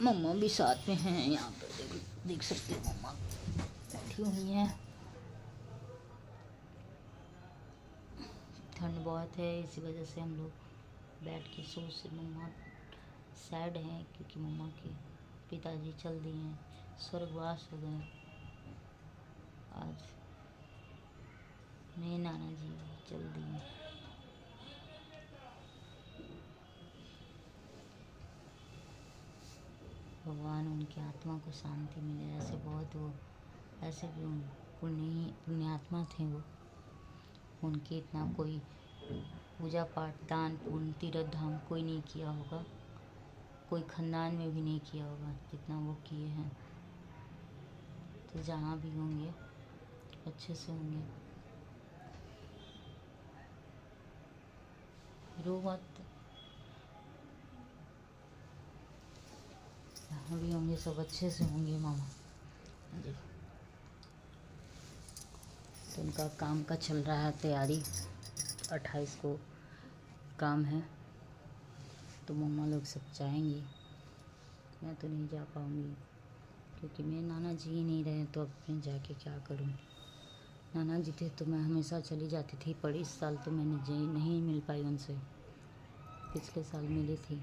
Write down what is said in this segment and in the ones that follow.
मम्मा भी साथ में हैं यहाँ पर, देख सकते हो मम्मा बैठी हुई हैं। ठंड बहुत है, इसी वजह से हम लोग बैठ के सोच रहे। मम्मा सैड हैं क्योंकि मम्मा के पिताजी चल दिए हैं, स्वर्गवास हो गए। आज मेरे नाना जी चल दिए। भगवान उनकी आत्मा को शांति मिले। ऐसे बहुत वो ऐसे भी पुण्यात्मा थे वो। उनके इतना कोई पूजा पाठ दान पुण्य तीर्थ धाम कोई नहीं किया होगा, कोई खानदान में भी नहीं किया होगा जितना वो किए हैं। तो जहाँ भी होंगे अच्छे से होंगे। रो मत, जहाँ भी होंगे सब अच्छे से होंगे मामा जी। तो उनका काम का चल रहा है तैयारी, 28 को काम है, तो मम्मा लोग सब जाएंगी। मैं तो नहीं जा पाऊँगी क्योंकि मेरे नाना जी ही नहीं रहे, तो अब मैं जाके क्या करूँ। नाना जी थे तो मैं हमेशा चली जाती थी, पर इस साल तो मैंने नहीं मिल पाई उनसे। पिछले साल मिली थी,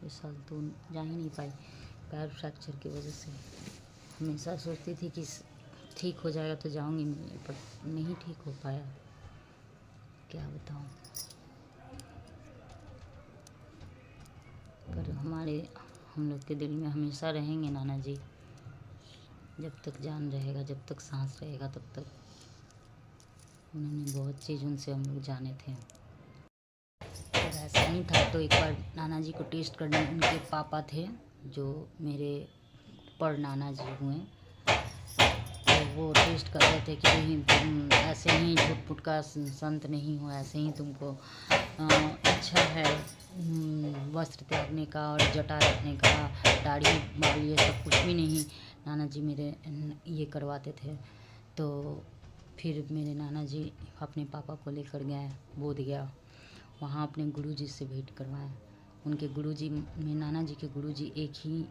इस साल तो जा ही नहीं पाई पैर फ्रैक्चर की वजह से। हमेशा सोचती थी कि ठीक हो जाएगा तो जाऊंगी मिलने, पर नहीं ठीक हो पाया, क्या बताऊं। पर हम लोग के दिल में हमेशा रहेंगे नाना जी। जब तक जान रहेगा, जब तक सांस रहेगा, तब तक उन्होंने बहुत चीज़ उनसे हम लोग जाने थे। और ऐसा नहीं था तो एक बार नाना जी को टेस्ट करने उनके पापा थे, जो मेरे पर नाना जी हुए, तो वो टेस्ट कर रहे थे कि नहीं तुम ऐसे ही झूठ फूट का संत नहीं हो, ऐसे ही तुमको इच्छा है वस्त्र त्यागने का और जटा रखने का, दाढ़ी बाल ये सब कुछ भी नहीं नाना जी मेरे ये करवाते थे। तो फिर मेरे नाना जी अपने पापा को लेकर गए बोधगया, वहाँ अपने गुरुजी से भेंट करवाएं। उनके गुरुजी, मेरे नाना जी के गुरुजी एक ही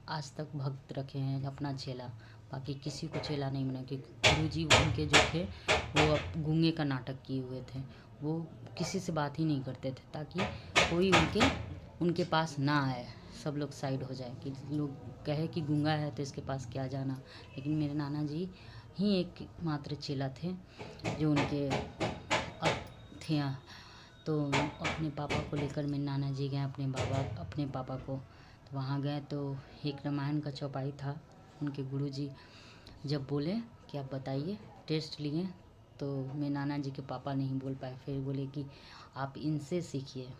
आज तक भक्त रखे हैं, अपना चेला, बाकी किसी को चेला नहीं बना। क्योंकि गुरुजी उनके जो थे वो गूंगे का नाटक किए हुए थे, वो किसी से बात ही नहीं करते थे ताकि कोई उनके पास ना आए, सब लोग साइड हो जाए, कि लोग कहे कि गूंगा है तो इसके पास क्या जाना। लेकिन मेरे नाना जी ही एक मात्र चेला थे जो उनके थे। तो अपने पापा को लेकर मेरे नाना जी गए अपने पापा को, तो वहाँ गए तो एक रामायण का चौपाई था। उनके गुरुजी जब बोले कि आप बताइए, टेस्ट लिए, तो मेरे नाना जी के पापा नहीं बोल पाए, फिर बोले कि आप इनसे सीखिए,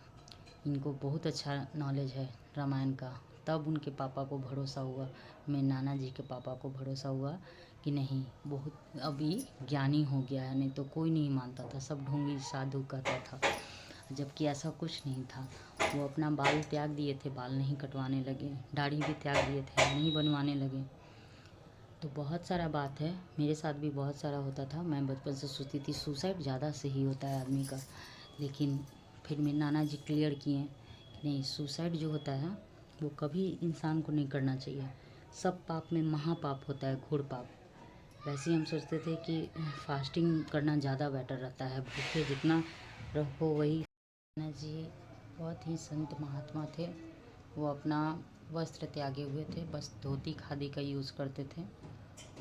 इनको बहुत अच्छा नॉलेज है रामायण का। तब उनके पापा को भरोसा हुआ, मेरे नाना जी के पापा को भरोसा हुआ कि नहीं बहुत अभी ज्ञानी हो गया है, नहीं तो कोई नहीं मानता था, सब ढोंगी साधु कहता था, जबकि ऐसा कुछ नहीं था। वो अपना बाल त्याग दिए थे, बाल नहीं कटवाने लगे, दाढ़ी भी त्याग दिए थे, नहीं बनवाने लगे। तो बहुत सारा बात है, मेरे साथ भी बहुत सारा होता था। मैं बचपन से सोचती थी सुसाइड ज़्यादा सही होता है आदमी का, लेकिन फिर मेरे नाना जी क्लियर किए कि नहीं, सुसाइड जो होता है वो कभी इंसान को नहीं करना चाहिए। सब पाप में महापाप होता है, घोर पाप। वैसे ही हम सोचते थे कि फास्टिंग करना ज़्यादा बेटर रहता है, भूखे जितना रहो वही। नाना जी बहुत ही संत महात्मा थे, वो अपना वस्त्र त्यागे हुए थे, बस धोती खादी का यूज़ करते थे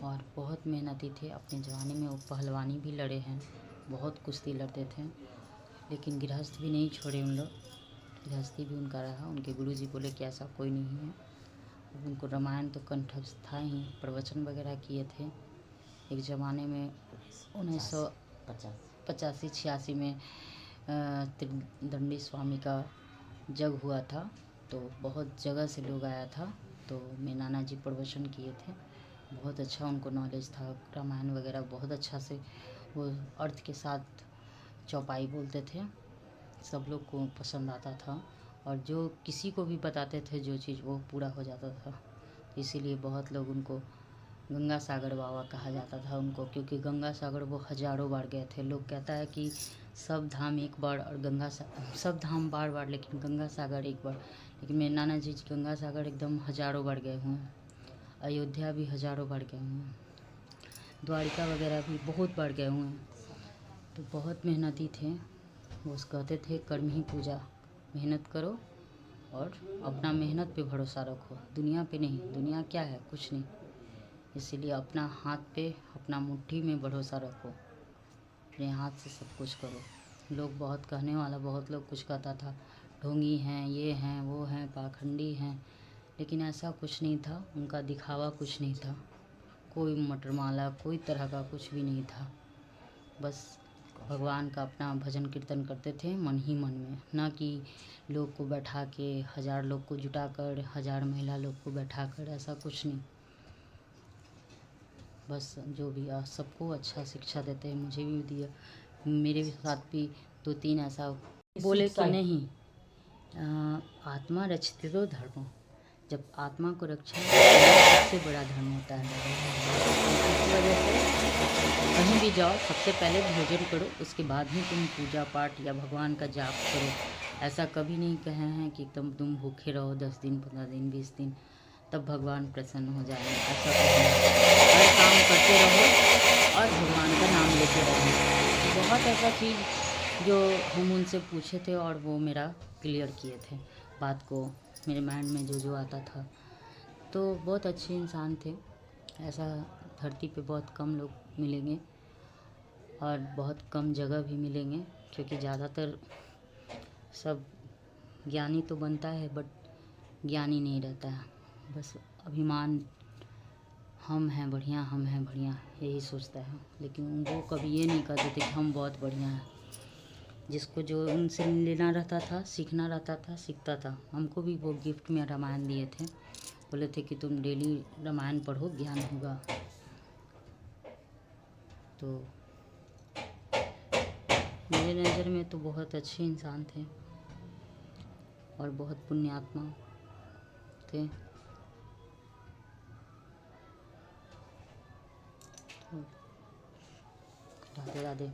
और बहुत मेहनती थे। अपने ज़माने में वो पहलवानी भी लड़े हैं, बहुत कुश्ती लड़ते थे, लेकिन गृहस्थ भी नहीं छोड़े उन लोग, गृहस्थी भी उनका रहा। उनके गुरुजी बोले कि ऐसा कोई नहीं है। उनको रामायण तो कंठस्थ था ही, प्रवचन वगैरह किए थे। एक ज़माने में 1985-86 में त्रिदंडी स्वामी का जग हुआ था, तो बहुत जगह से लोग आया था, तो मेरे नाना जी प्रवचन किए थे। बहुत अच्छा उनको नॉलेज था, रामायण वगैरह बहुत अच्छा से वो अर्थ के साथ चौपाई बोलते थे, सब लोग को पसंद आता था। और जो किसी को भी बताते थे जो चीज़, वो पूरा हो जाता था। इसीलिए बहुत लोग उनको गंगा सागर बाबा कहा जाता था उनको, क्योंकि गंगा सागर वो हज़ारों बार गए थे। लोग कहता है कि सब धाम एक बार और सब धाम बार बार, लेकिन गंगा सागर एक बार। लेकिन मेरे नाना जी गंगा सागर एकदम हज़ारों बार गए हुए हैं। अयोध्या भी हज़ारों बार गए हुए हैं। द्वारिका वगैरह भी बहुत बार गए हुए हैं। तो बहुत मेहनती थे। वो कहते थे कर्म ही पूजा, मेहनत करो और अपना मेहनत पे भरोसा रखो, दुनिया पे नहीं। दुनिया क्या है? कुछ नहीं। इसीलिए अपना हाथ पे, अपना मुट्ठी में भरोसा रखो, अपने हाथ से सब कुछ करो। लोग बहुत कहने वाला, बहुत लोग कुछ कहता था, ढोंगी हैं, ये हैं, वो हैं, पाखंडी हैं, लेकिन ऐसा कुछ नहीं था। उनका दिखावा कुछ नहीं था, कोई मटरमाला, कोई तरह का कुछ भी नहीं था। बस भगवान का अपना भजन कीर्तन करते थे मन ही मन में, ना कि लोग को बैठा के, 1000 लोग को जुटा कर, 1000 महिला लोग को बैठा कर, ऐसा कुछ नहीं। बस जो भी सबको अच्छा शिक्षा देते हैं, मुझे भी दिया। मेरे साथ भी 2-3 ऐसा बोले कि नहीं, आत्मा रक्षितो तो धर्मो, जब आत्मा को रक्षा सबसे बड़ा धर्म होता है। इस वजह से कहीं भी जाओ, सबसे पहले भोजन करो, उसके बाद ही तुम पूजा पाठ या भगवान का जाप करो। ऐसा कभी नहीं कहे हैं कि तुम भूखे रहो 10 दिन, 15 दिन, 20 दिन, तब भगवान प्रसन्न हो जाएंगे। ऐसा कभी नहीं। हर काम करते रहो और भगवान का नाम लेते रहो। बहुत ऐसा चीज़ जो हम उनसे पूछे थे और वो मेरा क्लियर किए थे बात को, मेरे माइंड में जो आता था। तो बहुत अच्छे इंसान थे। ऐसा धरती पे बहुत कम लोग मिलेंगे और बहुत कम जगह भी मिलेंगे, क्योंकि ज़्यादातर सब ज्ञानी तो बनता है बट ज्ञानी नहीं रहता है। बस अभिमान, हम हैं बढ़िया, हम हैं बढ़िया, यही सोचता है। लेकिन वो कभी ये नहीं कहते थे कि हम बहुत बढ़िया हैं। जिसको जो उनसे लेना रहता था, सीखना रहता था, सीखता था। हमको भी वो गिफ्ट में रामायण दिए थे, बोले थे कि तुम डेली रामायण पढ़ो, ज्ञान होगा। तो मेरे नज़र में तो बहुत अच्छे इंसान थे और बहुत पुण्यात्मा थे। तो राधे राधे।